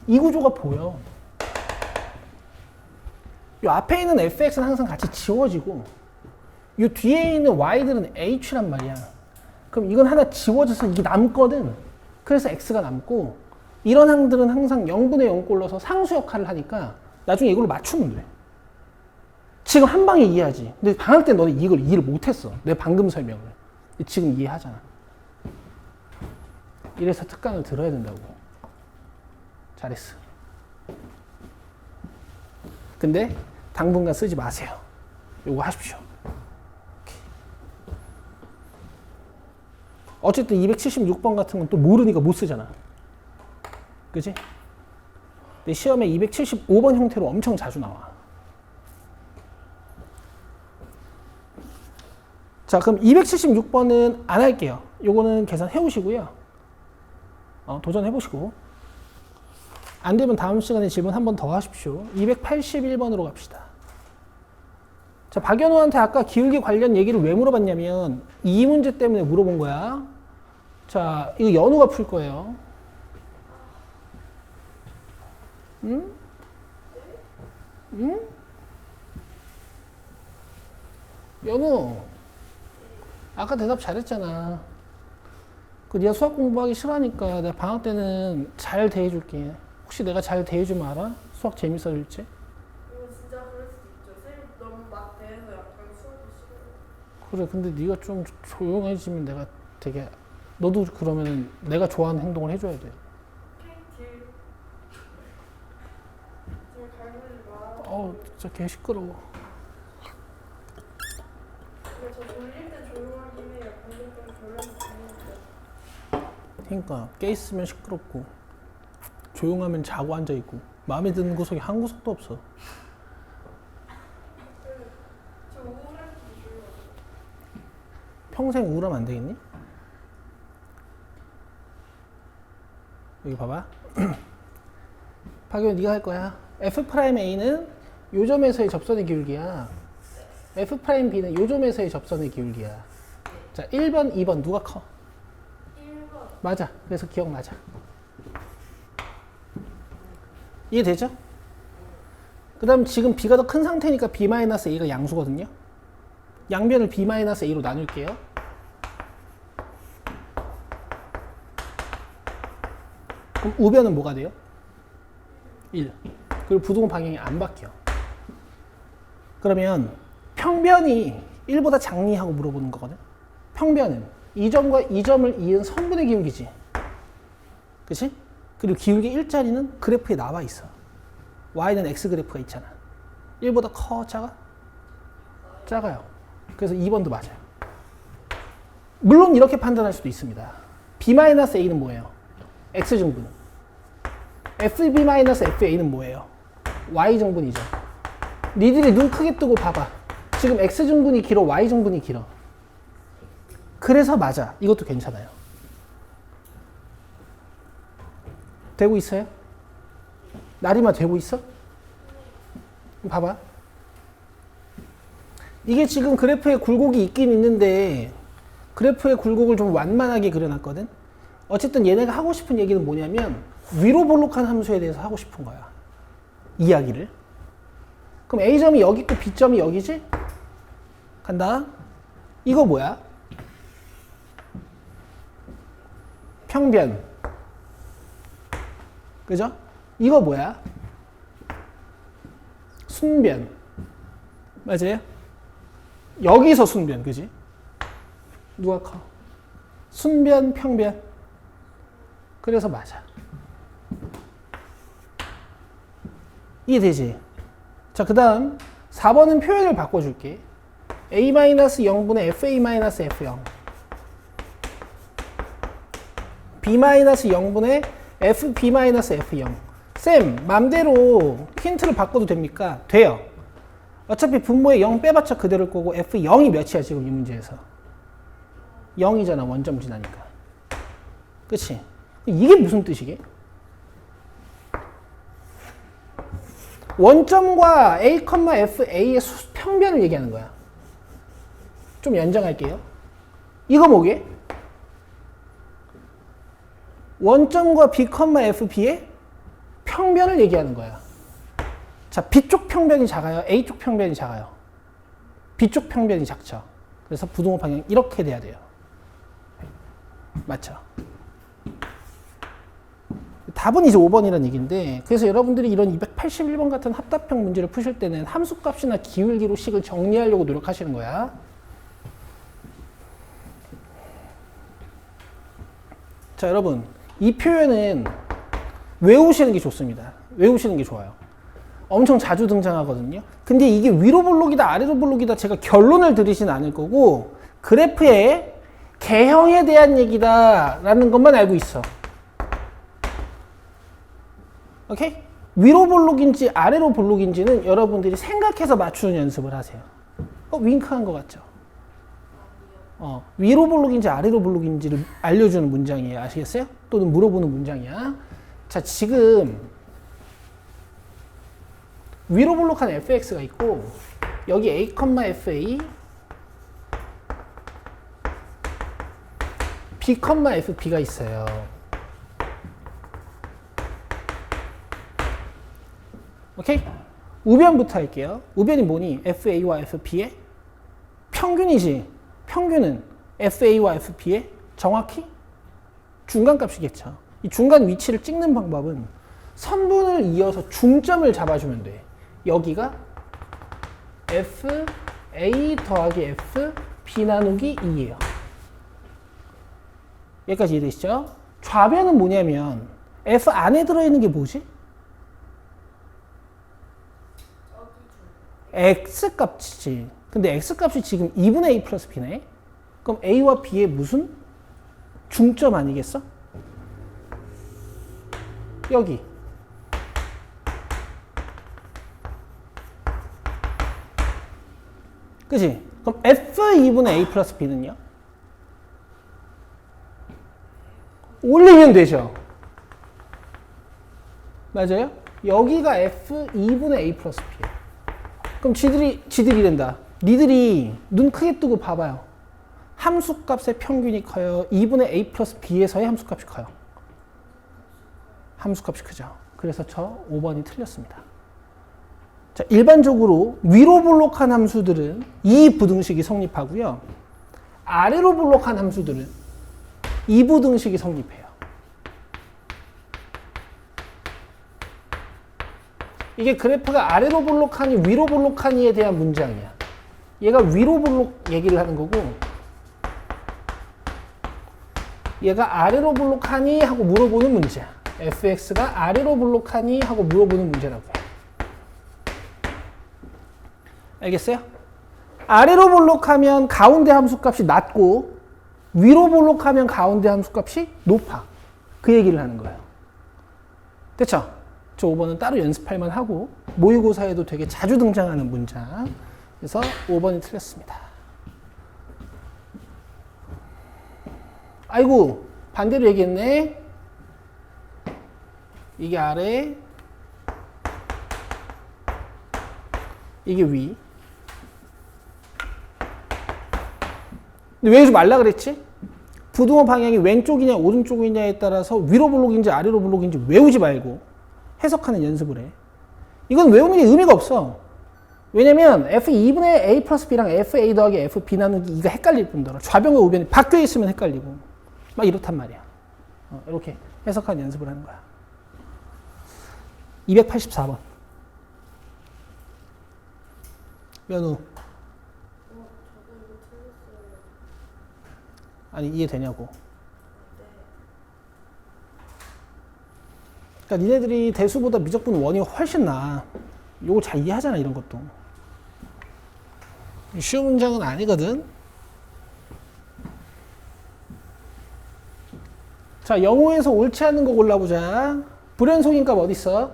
이 구조가 보여. 이 앞에 있는 fx는 항상 같이 지워지고 이 뒤에 있는 y들은 h란 말이야. 그럼 이건 하나 지워져서 이게 남거든. 그래서 x가 남고 이런 항들은 항상 0분의 0 꼴로서 상수 역할을 하니까 나중에 이걸로 맞추면 돼. 지금 한 방에 이해하지. 근데 방학 때 너는 이걸 이해를 못했어. 내가 방금 설명을. 지금 이해하잖아. 이래서 특강을 들어야 된다고. 잘했어. 근데 당분간 쓰지 마세요. 요거 하십시오. 어쨌든 276번 같은 건 또 모르니까 못 쓰잖아. 그치? 근데 시험에 275번 형태로 엄청 자주 나와. 자, 그럼 276번은 안 할게요. 요거는 계산해 오시고요. 도전해 보시고. 안 되면 다음 시간에 질문 한 번 더 하십시오. 281번으로 갑시다. 자, 박연호한테 아까 기울기 관련 얘기를 왜 물어봤냐면 이 문제 때문에 물어본 거야. 자, 이거 연우가 풀 거예요. 응? 응? 연우, 아까 대답 잘했잖아. 네가 수학 공부하기 싫어하니까 내가 방학 때는 잘 대해줄게. 혹시 내가 잘 대해주면 알아? 수학 재밌어질지? 이거 진짜 그럴 수도 있죠. 쌤이 너무 막 대해서 약간 수업이 싫어요. 그래, 근데 네가 좀 조용해지면 내가 되게 너도 그러면 내가 좋아하는 행동을 해줘야 돼. 딜. 지금 갈무리 마. 진짜 개 시끄러워. 근데 저 졸릴 때 조용하긴 해요. 방금 좀 졸려서 졸리는데. 그러니까 깨 있으면 시끄럽고 조용하면 자고 앉아 있고 마음에 드는 구석이 한 구석도 없어. 저 우울할 때도 졸려요. 평생 우울하면 안 되겠니? 여기 봐봐. 박연, 네가 할 거야. F'A는 요점에서의 접선의 기울기야. F'B는 요점에서의 접선의 기울기야. 자, 1번, 2번 누가 커? 1번. 맞아. 그래서 기억 맞아. 이해되죠? 그 다음 지금 B가 더 큰 상태니까 B-A가 양수거든요. 양변을 B-A로 나눌게요. 그럼 우변은 뭐가 돼요? 1. 그리고 부등호 방향이 안 바뀌어. 그러면 평변이 1보다 작니 하고 물어보는 거거든. 평변은 이 점과 이 점을 이은 선분의 기울기지. 그치? 그리고 기울기 일자리는 그래프에 나와 있어. y는 x 그래프가 있잖아. 1보다 커, 작아? 작아요. 그래서 2번도 맞아요. 물론 이렇게 판단할 수도 있습니다. B-A는 뭐예요? x증분. FB-FA는 뭐예요? y증분이죠. 니들이 눈 크게 뜨고 봐봐. 지금 x증분이 길어, y증분이 길어. 그래서 맞아. 이것도 괜찮아요. 되고 있어요? 나리마 되고 있어? 봐봐. 이게 지금 그래프에 굴곡이 있긴 있는데 그래프의 굴곡을 좀 완만하게 그려놨거든. 어쨌든 얘네가 하고 싶은 얘기는 뭐냐면 위로 볼록한 함수에 대해서 하고 싶은 거야. 이야기를. 그럼 A점이 여기 있고 B점이 여기지? 간다. 이거 뭐야? 평변. 그죠? 이거 뭐야? 순변. 맞아요? 여기서 순변, 그지? 누가 커? 순변, 평변. 그래서 맞아. 이해되지? 자, 그 다음 4번은 표현을 바꿔줄게. A-0분의 FA-F0 B-0분의 FB-F0 쌤, 맘대로 힌트를 바꿔도 됩니까? 돼요. 어차피 분모에 0 빼봤자 그대로일 거고 F0이 몇이야 지금 이 문제에서? 0이잖아, 원점 지나니까. 그치? 이게 무슨 뜻이게? 원점과 A, FA의 평변을 얘기하는 거야. 좀 연장할게요. 이거 뭐게? 원점과 B, FB의 평변을 얘기하는 거야. 자, B쪽 평변이 작아요? A쪽 평변이 작아요? B쪽 평변이 작죠. 그래서 부등호 방향 이렇게 돼야 돼요. 맞죠? 답은 이제 5번이라는 얘기인데, 그래서 여러분들이 이런 281번 같은 합답형 문제를 푸실 때는 함수값이나 기울기로 식을 정리하려고 노력하시는 거야. 자, 여러분, 이 표현은 외우시는 게 좋습니다. 외우시는 게 좋아요. 엄청 자주 등장하거든요. 근데 이게 위로 볼록이다, 아래로 볼록이다 제가 결론을 드리진 않을 거고 그래프의 개형에 대한 얘기다라는 것만 알고 있어. 오케이? 위로 볼록인지 아래로 볼록인지는 여러분들이 생각해서 맞추는 연습을 하세요. 윙크한 것 같죠? 위로 볼록인지 아래로 볼록인지를 알려주는 문장이에요. 아시겠어요? 또는 물어보는 문장이야. 자, 지금 위로 볼록한 fx가 있고 여기 a, fa, b, fb가 있어요. 오케이? 우변부터 할게요. 우변이 뭐니? fa와 fb의 평균이지. 평균은 fa와 fb의 정확히 중간값이겠죠. 이 중간 위치를 찍는 방법은 선분을 이어서 중점을 잡아주면 돼. 여기가 fa 더하기 f b 나누기 2예요. 여기까지 이해되시죠? 좌변은 뭐냐면 f 안에 들어있는 게 뭐지? x 값이지. 근데 x 값이 지금 2분의 a 플러스 b네. 그럼 a와 b의 무슨 중점 아니겠어? 여기. 그치? 그럼 f2분의 a 플러스 b는요? 올리면 되죠. 맞아요? 여기가 f2분의 a 플러스 b예요. 그럼 지들이 된다. 니들이 눈 크게 뜨고 봐봐요. 함수값의 평균이 커요. 2분의 a 플러스 b에서의 함수값이 커요. 함수값이 크죠. 그래서 저 5번이 틀렸습니다. 자, 일반적으로 위로 볼록한 함수들은 이 부등식이 성립하고요. 아래로 볼록한 함수들은 이 부등식이 성립해요. 이게 그래프가 아래로 볼록하니 위로 볼록하니에 대한 문장이야. 얘가 위로 볼록 얘기를 하는 거고 얘가 아래로 볼록하니 하고 물어보는 문제야. fx가 아래로 볼록하니 하고 물어보는 문제라고 해. 알겠어요? 아래로 볼록하면 가운데 함수값이 낮고 위로 볼록하면 가운데 함수값이 높아. 그 얘기를 하는 거예요. 됐죠? 저 5번은 따로 연습할 만하고 모의고사에도 되게 자주 등장하는 문장. 그래서 5번이 틀렸습니다. 아이고, 반대로 얘기했네. 이게 아래, 이게 위. 근데 왜 하지 말라 그랬지? 부등호 방향이 왼쪽이냐 오른쪽이냐에 따라서 위로 볼록인지 아래로 볼록인지 외우지 말고 해석하는 연습을 해. 이건 외우는 게 의미가 없어. 왜냐면 f2분의 a 플러스 b랑 fa 더하기 fb 나누기 2가 헷갈릴 뿐더러 좌변과 우변이 바뀌어 있으면 헷갈리고 막 이렇단 말이야. 이렇게 해석하는 연습을 하는 거야. 284번. 면우. 아니, 이해되냐고. 그러니까 니네들이 대수보다 미적분 원이 훨씬 나아. 요거 잘 이해하잖아, 이런 것도. 쉬운 문장은 아니거든. 자, 영호에서 옳지 않은 거 골라보자. 불연속인 값 어디 있어?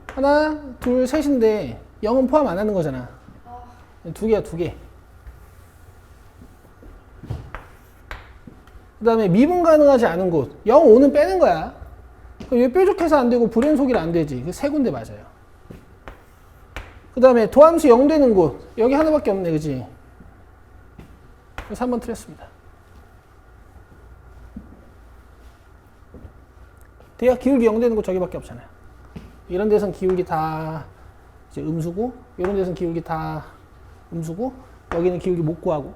하나, 둘, 셋인데 0은 포함 안 하는 거잖아. 두 개야, 두 개. 그 다음에 미분 가능하지 않은 곳. 0, 5는 빼는 거야. 그럼 왜 뾰족해서 안 되고 불연속이라 안 되지? 그 세 군데 맞아요. 그 다음에 도함수 0 되는 곳. 여기 하나밖에 없네, 그지? 그래서 3번 틀렸습니다. 대략 기울기 0 되는 곳 저기밖에 없잖아요. 이런 데선 기울기 다 이제 음수고, 이런 데선 기울기 다 음수고, 여기는 기울기 못 구하고.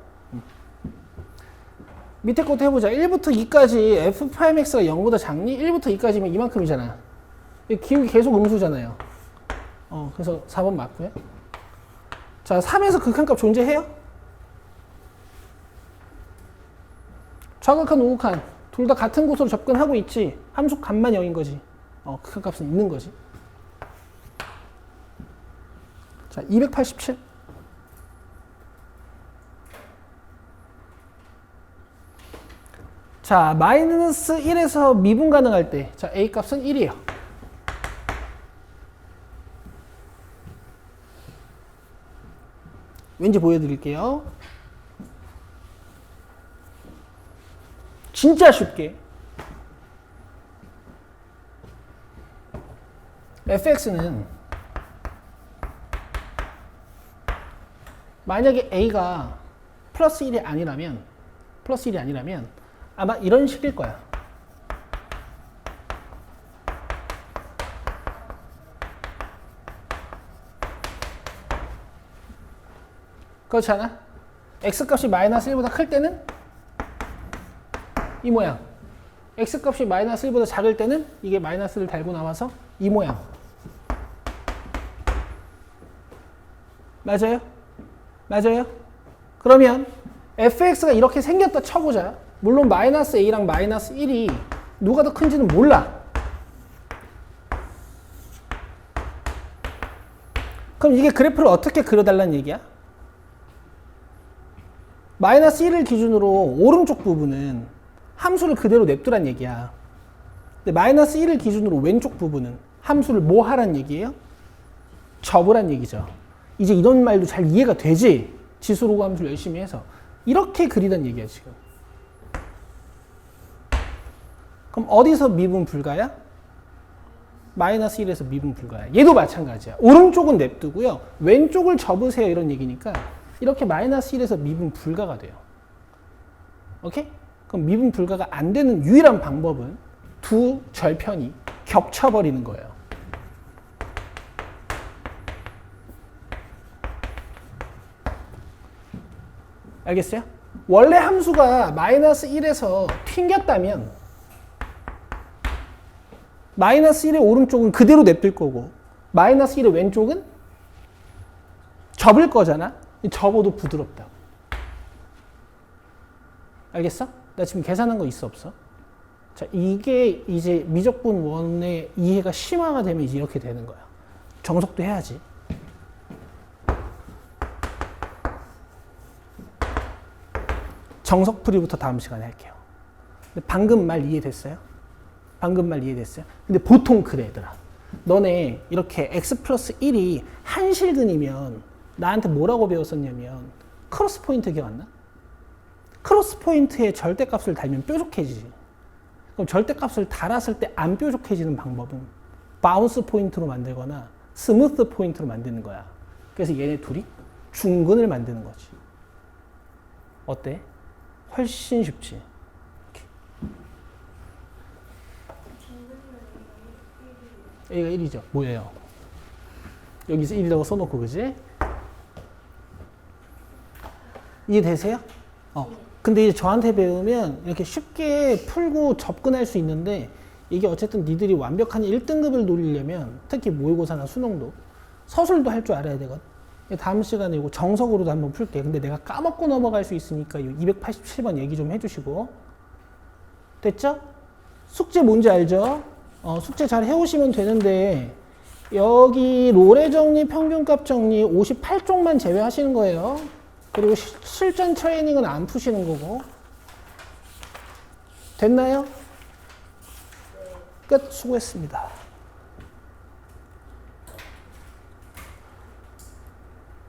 밑에 것도 해보자. 1부터 2까지 f'x가 0보다 작니? 1부터 2까지면 이만큼이잖아. 기울기 계속 음수잖아요. 그래서 4번 맞고요. 자, 3에서 극한값 존재해요? 좌극한, 우극한 둘 다 같은 곳으로 접근하고 있지. 함수 값만 0인 거지. 극한값은 있는 거지. 자, 287. 자, 마이너스 1에서 미분 가능할 때, 자, a 값은 1이에요. 왠지 보여드릴게요. 진짜 쉽게. fx는 만약에 a가 플러스 1이 아니라면 아마 이런 식일 거야. 그렇지 않아? x값이 마이너스 1보다 클 때는 이 모양. x값이 마이너스 1보다 작을 때는 이게 마이너스를 달고 나와서 이 모양. 맞아요? 맞아요? 그러면 fx가 이렇게 생겼다 쳐보자. 물론 마이너스 a랑 마이너스 1이 누가 더 큰지는 몰라. 그럼 이게 그래프를 어떻게 그려달라는 얘기야? 마이너스 1을 기준으로 오른쪽 부분은 함수를 그대로 냅두란 얘기야. 근데 마이너스 1을 기준으로 왼쪽 부분은 함수를 뭐 하란 얘기예요? 접으란 얘기죠. 이제 이런 말도 잘 이해가 되지? 지수로그 함수를 열심히 해서. 이렇게 그리란 얘기야, 지금. 그럼 어디서 미분 불가야? 마이너스 1에서 미분 불가야. 얘도 마찬가지야. 오른쪽은 냅두고요. 왼쪽을 접으세요. 이런 얘기니까 이렇게 마이너스 1에서 미분 불가가 돼요. 오케이? 그럼 미분 불가가 안 되는 유일한 방법은 두 절편이 겹쳐버리는 거예요. 알겠어요? 원래 함수가 마이너스 1에서 튕겼다면 마이너스 1의 오른쪽은 그대로 냅둘 거고 마이너스 1의 왼쪽은 접을 거잖아? 접어도 부드럽다고. 알겠어? 나 지금 계산한 거 있어 없어? 자, 이게 이제 미적분 원의 이해가 심화가 되면 이제 이렇게 되는 거야. 정석도 해야지. 정석풀이부터 다음 시간에 할게요. 근데 방금 말 이해됐어요? 방금 말 이해됐어요? 근데 보통 그래, 얘들아. 너네 이렇게 x 플러스 1이 한실근이면 나한테 뭐라고 배웠었냐면 크로스 포인트 기억 안 나? 크로스 포인트에 절대값을 달면 뾰족해지지. 그럼 절대값을 달았을 때 안 뾰족해지는 방법은 바운스 포인트로 만들거나 스무스 포인트로 만드는 거야. 그래서 얘네 둘이 중근을 만드는 거지. 어때? 훨씬 쉽지. A가 1이죠. 뭐예요? 여기서 1이라고 써놓고, 그지? 이해되세요? 근데 이제 저한테 배우면 이렇게 쉽게 풀고 접근할 수 있는데 이게 어쨌든 니들이 완벽한 1등급을 노리려면 특히 모의고사나 수능도 서술도 할 줄 알아야 되거든. 다음 시간에 이거 정석으로도 한번 풀게. 근데 내가 까먹고 넘어갈 수 있으니까 287번 얘기 좀 해주시고. 됐죠? 숙제 뭔지 알죠? 숙제 잘 해오시면 되는데 여기 로레 정리, 평균값 정리 58쪽만 제외하시는 거예요. 그리고 실전 트레이닝은 안 푸시는 거고. 됐나요? 끝. 수고했습니다.